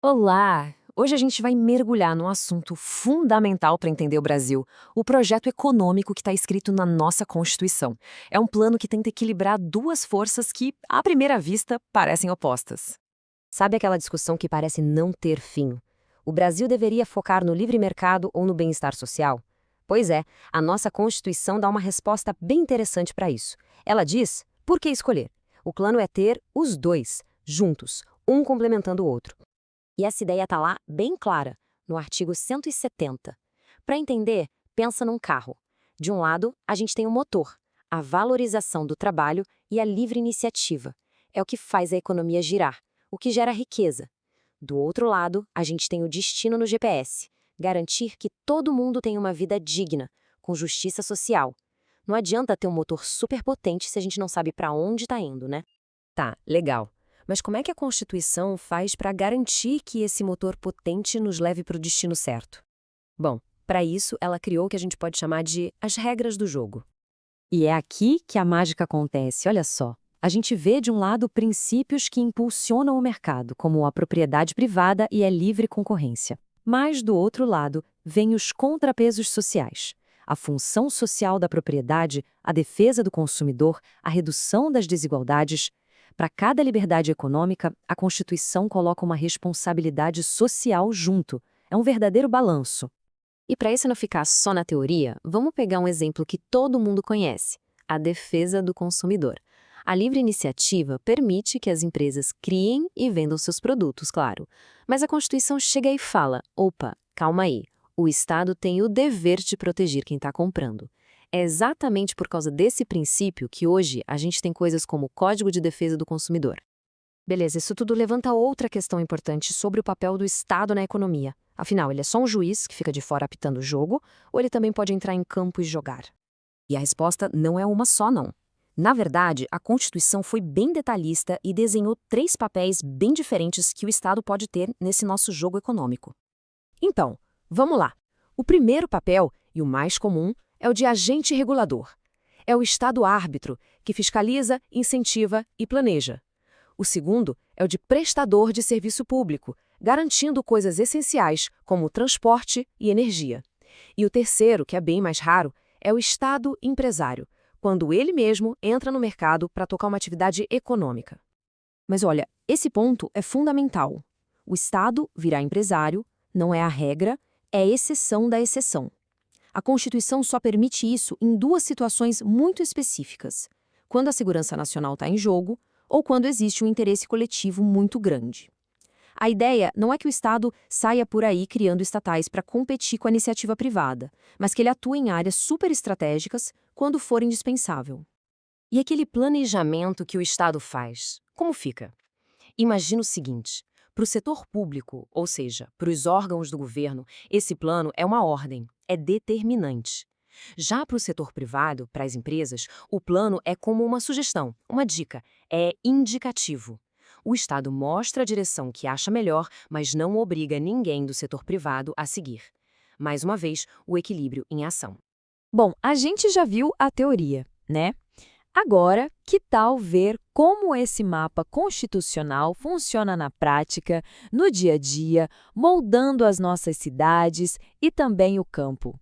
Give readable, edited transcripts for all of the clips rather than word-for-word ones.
Olá! Hoje a gente vai mergulhar num assunto fundamental para entender o Brasil, o projeto econômico que está escrito na nossa Constituição. É um plano que tenta equilibrar duas forças que, à primeira vista, parecem opostas. Sabe aquela discussão que parece não ter fim? O Brasil deveria focar no livre mercado ou no bem-estar social? Pois é, a nossa Constituição dá uma resposta bem interessante para isso. Ela diz: por que escolher? O plano é ter os dois, juntos, um complementando o outro. E essa ideia está lá bem clara, no artigo 170. Para entender, pensa num carro. De um lado, a gente tem o motor, a valorização do trabalho e a livre iniciativa. É o que faz a economia girar, o que gera riqueza. Do outro lado, a gente tem o destino no GPS, garantir que todo mundo tenha uma vida digna, com justiça social. Não adianta ter um motor superpotente se a gente não sabe para onde está indo, né? Tá, legal. Mas como é que a Constituição faz para garantir que esse motor potente nos leve para o destino certo? Bom, para isso, ela criou o que a gente pode chamar de as regras do jogo. E é aqui que a mágica acontece, olha só. A gente vê, de um lado, princípios que impulsionam o mercado, como a propriedade privada e a livre concorrência. Mas, do outro lado, vêm os contrapesos sociais. A função social da propriedade, a defesa do consumidor, a redução das desigualdades. Para cada liberdade econômica, a Constituição coloca uma responsabilidade social junto. É um verdadeiro balanço. E para isso não ficar só na teoria, vamos pegar um exemplo que todo mundo conhece: a defesa do consumidor. A livre iniciativa permite que as empresas criem e vendam seus produtos, claro. Mas a Constituição chega e fala: opa, calma aí, o Estado tem o dever de proteger quem está comprando. É exatamente por causa desse princípio que hoje a gente tem coisas como o Código de Defesa do Consumidor. Beleza, isso tudo levanta outra questão importante sobre o papel do Estado na economia. Afinal, ele é só um juiz que fica de fora apitando o jogo, ou ele também pode entrar em campo e jogar? E a resposta não é uma só, não. Na verdade, a Constituição foi bem detalhista e desenhou três papéis bem diferentes que o Estado pode ter nesse nosso jogo econômico. Então, vamos lá. O primeiro papel, e o mais comum, é o de agente regulador. É o Estado árbitro, que fiscaliza, incentiva e planeja. O segundo é o de prestador de serviço público, garantindo coisas essenciais como transporte e energia. E o terceiro, que é bem mais raro, é o Estado empresário, quando ele mesmo entra no mercado para tocar uma atividade econômica. Mas olha, esse ponto é fundamental. O Estado virar empresário não é a regra, é a exceção da exceção. A Constituição só permite isso em duas situações muito específicas: quando a segurança nacional está em jogo ou quando existe um interesse coletivo muito grande. A ideia não é que o Estado saia por aí criando estatais para competir com a iniciativa privada, mas que ele atue em áreas superestratégicas quando for indispensável. E aquele planejamento que o Estado faz, como fica? Imagina o seguinte: para o setor público, ou seja, para os órgãos do governo, esse plano é uma ordem, é determinante. Já para o setor privado, para as empresas, o plano é como uma sugestão, uma dica, é indicativo. O Estado mostra a direção que acha melhor, mas não obriga ninguém do setor privado a seguir. Mais uma vez, o equilíbrio em ação. Bom, a gente já viu a teoria, né? Agora, que tal ver como esse mapa constitucional funciona na prática, no dia a dia, moldando as nossas cidades e também o campo?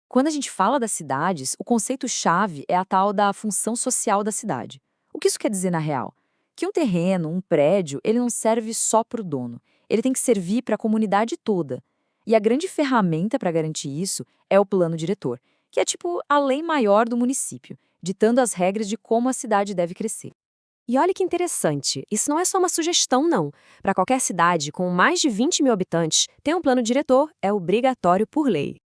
Quando a gente fala das cidades, o conceito-chave é a tal da função social da cidade. O que isso quer dizer na real? Que um terreno, um prédio, ele não serve só para o dono. Ele tem que servir para a comunidade toda. E a grande ferramenta para garantir isso é o plano diretor, que é tipo a lei maior do município, ditando as regras de como a cidade deve crescer. E olha que interessante, isso não é só uma sugestão, não. Para qualquer cidade com mais de 20 mil habitantes, ter um plano diretor é obrigatório por lei.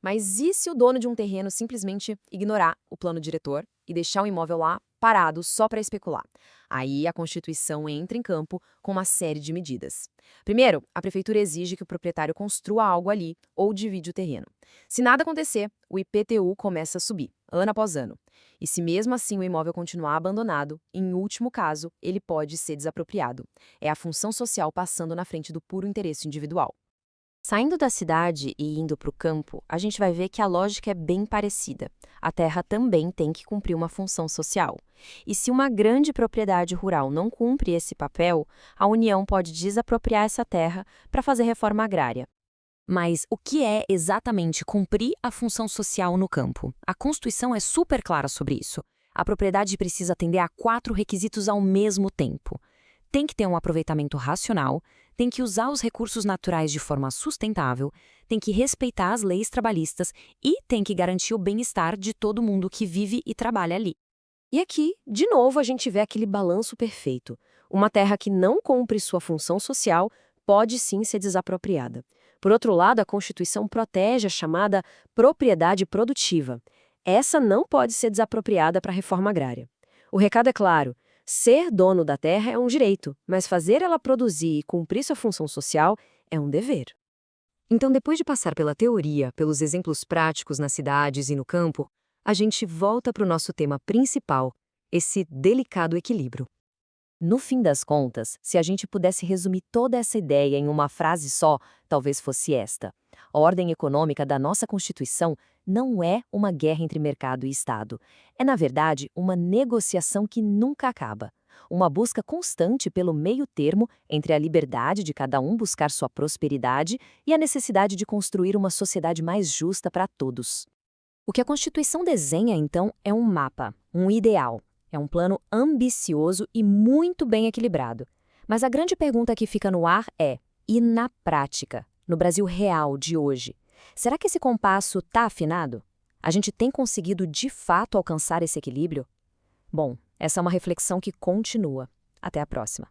Mas e se o dono de um terreno simplesmente ignorar o plano diretor e deixar o imóvel lá parado só para especular? Aí a Constituição entra em campo com uma série de medidas. Primeiro, a prefeitura exige que o proprietário construa algo ali ou divide o terreno. Se nada acontecer, o IPTU começa a subir, ano após ano. E se mesmo assim o imóvel continuar abandonado, em último caso, ele pode ser desapropriado. É a função social passando na frente do puro interesse individual. Saindo da cidade e indo para o campo, a gente vai ver que a lógica é bem parecida. A terra também tem que cumprir uma função social. E se uma grande propriedade rural não cumpre esse papel, a União pode desapropriar essa terra para fazer reforma agrária. Mas o que é exatamente cumprir a função social no campo? A Constituição é super clara sobre isso. A propriedade precisa atender a 4 requisitos ao mesmo tempo. Tem que ter um aproveitamento racional, tem que usar os recursos naturais de forma sustentável, tem que respeitar as leis trabalhistas e tem que garantir o bem-estar de todo mundo que vive e trabalha ali. E aqui, de novo, a gente vê aquele balanço perfeito. Uma terra que não cumpre sua função social pode sim ser desapropriada. Por outro lado, a Constituição protege a chamada propriedade produtiva. Essa não pode ser desapropriada para a reforma agrária. O recado é claro: ser dono da terra é um direito, mas fazer ela produzir e cumprir sua função social é um dever. Então, depois de passar pela teoria, pelos exemplos práticos nas cidades e no campo, a gente volta para o nosso tema principal, esse delicado equilíbrio. No fim das contas, se a gente pudesse resumir toda essa ideia em uma frase só, talvez fosse esta: a ordem econômica da nossa Constituição não é uma guerra entre mercado e Estado. É, na verdade, uma negociação que nunca acaba. Uma busca constante pelo meio termo entre a liberdade de cada um buscar sua prosperidade e a necessidade de construir uma sociedade mais justa para todos. O que a Constituição desenha, então, é um mapa, um ideal. É um plano ambicioso e muito bem equilibrado. Mas a grande pergunta que fica no ar é: e na prática, no Brasil real de hoje? Será que esse compasso está afinado? A gente tem conseguido de fato alcançar esse equilíbrio? Bom, essa é uma reflexão que continua. Até a próxima.